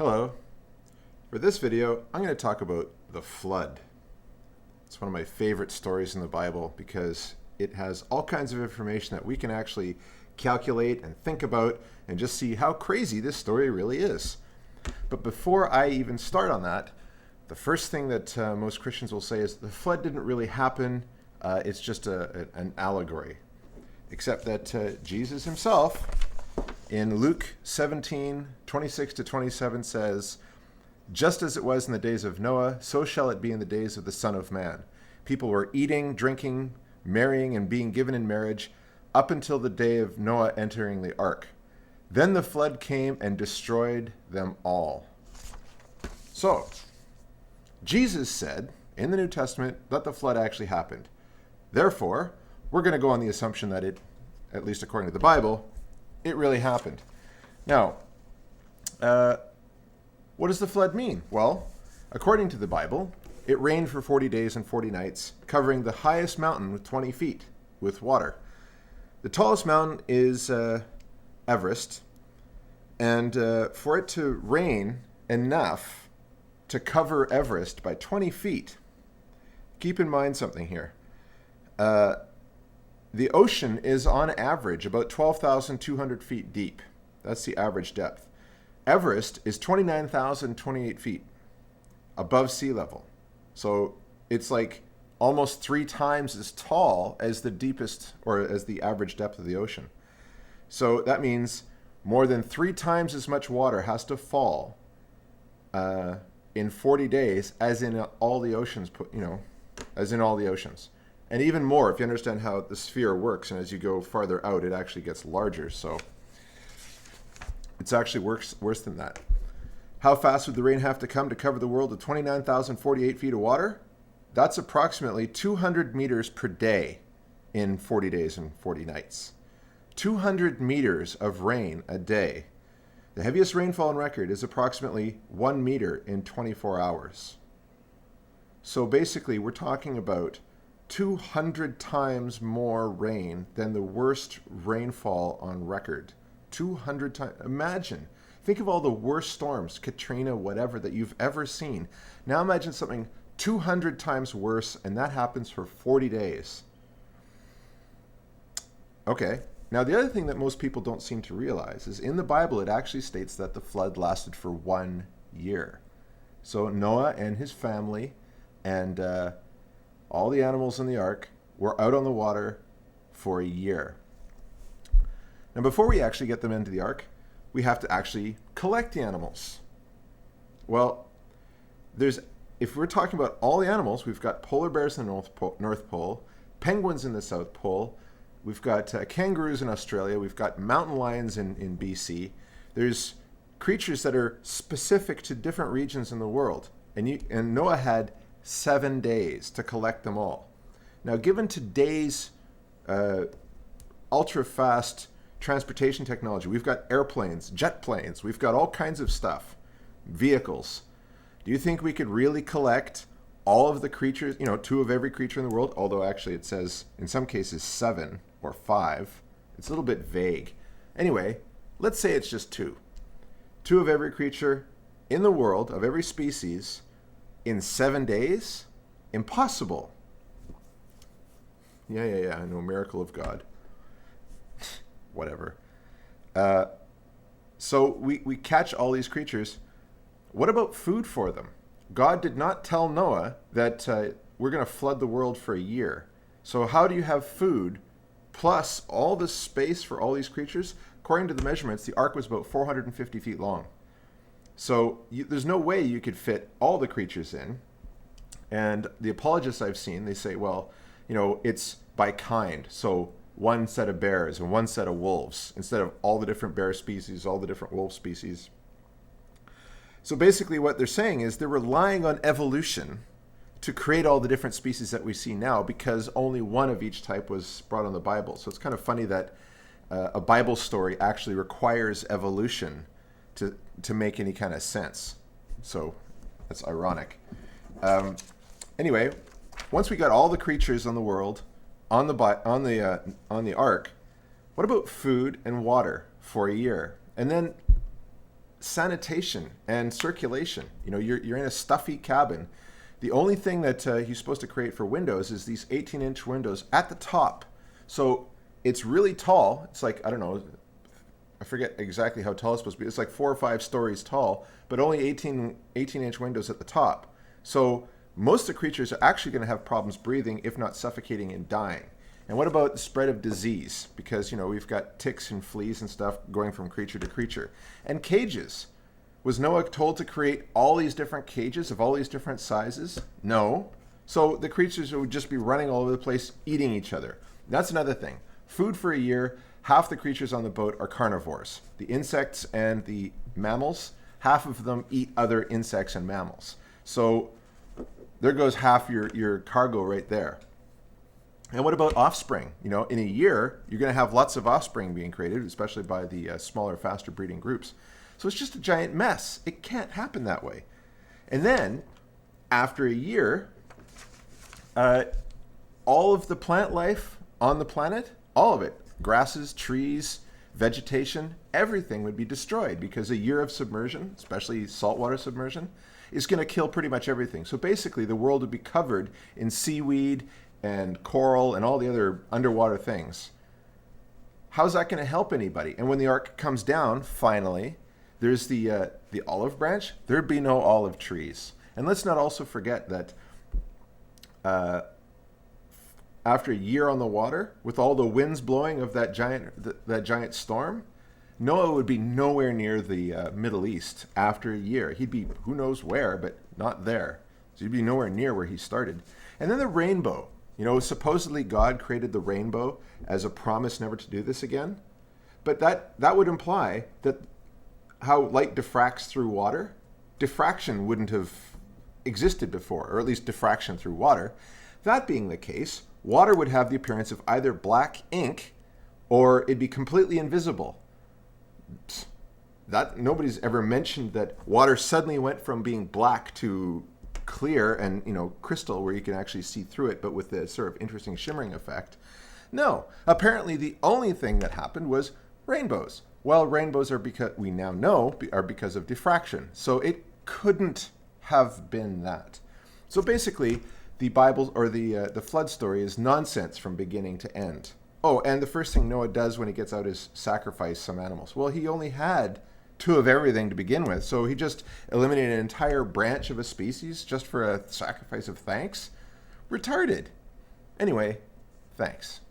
Hello. For this video, I'm going to talk about the flood. It's one of my favorite stories in the Bible because it has all kinds of information that we can actually calculate and think about and just see how crazy this story really is. But before I even start on that, the first thing that most Christians will say is the flood didn't really happen. It's just an allegory. Except that Jesus himself, in Luke 17:26-27 says, "Just as it was in the days of Noah, so shall it be in the days of the Son of Man. People were eating, drinking, marrying, and being given in marriage up until the day of Noah entering the ark. Then the flood came and destroyed them all." So, Jesus said in the New Testament that the flood actually happened. Therefore, we're going to go on the assumption that it, at least according to the Bible, it really happened. Now, what does the flood mean? Well, according to the Bible, it rained for 40 days and 40 nights, covering the highest mountain with 20 feet with water. The tallest mountain is Everest, and for it to rain enough to cover Everest by 20 feet, keep in mind something here. The ocean is on average about 12,200 feet deep. That's the average depth. Everest is 29,028 feet above sea level. So it's like almost 3 times as tall as the deepest or as the average depth of the ocean. So that means more than 3 times as much water has to fall in 40 days as in all the oceans, as in all the oceans. And even more if you understand how the sphere works, and as you go farther out, it actually gets larger. So it's actually worse than that. How fast would the rain have to come to cover the world with 29,048 feet of water? That's approximately 200 meters per day in 40 days and 40 nights. 200 meters of rain a day. The heaviest rainfall on record is approximately 1 meter in 24 hours. So basically, we're talking about 200 times more rain than the worst rainfall on record. 200 times. Imagine. Think of all the worst storms, Katrina, whatever, that you've ever seen. Now imagine something 200 times worse, and that happens for 40 days. Okay. Now, the other thing that most people don't seem to realize is in the Bible, it actually states that the flood lasted for 1 year. So Noah and his family and all the animals in the ark were out on the water for a year. Now, before we actually get them into the ark, we have to actually collect the animals. Well, if we're talking about all the animals, we've got polar bears in the North Pole, penguins in the South Pole, we've got kangaroos in Australia, we've got mountain lions in BC. There's creatures that are specific to different regions in the world. And Noah had 7 days to collect them all. Now, given today's ultra-fast transportation technology, we've got airplanes, jet planes, we've got all kinds of stuff, vehicles. Do you think we could really collect all of the creatures, 2 of every creature in the world? Although actually it says in some cases 7 or 5. It's a little bit vague. Anyway, let's say it's just 2. 2 of every creature in the world, of every species, in 7 days? Impossible. Yeah, I know, miracle of God. Whatever. So we catch all these creatures. What about food for them? God did not tell Noah that we're going to flood the world for a year. So how do you have food plus all this space for all these creatures? According to the measurements, the ark was about 450 feet long. So there's no way you could fit all the creatures in. And the apologists I've seen, they say, well, it's by kind. So 1 set of bears and 1 set of wolves instead of all the different bear species, all the different wolf species. So basically what they're saying is they're relying on evolution to create all the different species that we see now because only 1 of each type was brought on the Bible. So it's kind of funny that a Bible story actually requires evolution to make any kind of sense. So that's ironic. Anyway, once we got all the creatures on the world on the ark, what about food and water for a year? And then sanitation and circulation. You know, you're in a stuffy cabin. The only thing that he's supposed to create for windows is these 18-inch windows at the top. So it's really tall. It's like, I don't know, I forget exactly how tall it's supposed to be. It's like 4 or 5 stories tall, but only 18-inch windows at the top. So most of the creatures are actually going to have problems breathing, if not suffocating and dying. And what about the spread of disease? Because, you know, we've got ticks and fleas and stuff going from creature to creature. And cages. Was Noah told to create all these different cages of all these different sizes? No. So the creatures would just be running all over the place, eating each other. That's another thing. Food for a year, half the creatures on the boat are carnivores. The insects and the mammals, half of them eat other insects and mammals. So there goes half your cargo right there. And what about offspring? You know, in a year, you're going to have lots of offspring being created, especially by the smaller, faster breeding groups. So it's just a giant mess. It can't happen that way. And then, after a year, all of the plant life on the planet, all of it, grasses, trees, vegetation, everything would be destroyed because a year of submersion, especially saltwater submersion, is going to kill pretty much everything. So basically, the world would be covered in seaweed and coral and all the other underwater things. How's that going to help anybody? And when the ark comes down, finally, there's the olive branch. There'd be no olive trees. And let's not also forget that after a year on the water, with all the winds blowing of that giant storm, Noah would be nowhere near the Middle East after a year. He'd be who knows where, but not there. So he'd be nowhere near where he started. And then the rainbow. You know, supposedly God created the rainbow as a promise never to do this again. But that would imply that how light diffracts through water, diffraction wouldn't have existed before, or at least diffraction through water. That being the case, water would have the appearance of either black ink or it'd be completely invisible. That nobody's ever mentioned that water suddenly went from being black to clear and, you know, crystal where you can actually see through it, but with the sort of interesting shimmering effect. No, apparently the only thing that happened was rainbows. Well, rainbows are, because we now know, are because of diffraction. So it couldn't have been that. So basically, the Bible or the flood story is nonsense from beginning to end. Oh, and the first thing Noah does when he gets out is sacrifice some animals. Well, he only had 2 of everything to begin with, so he just eliminated an entire branch of a species just for a sacrifice of thanks? Retarded. Anyway, thanks.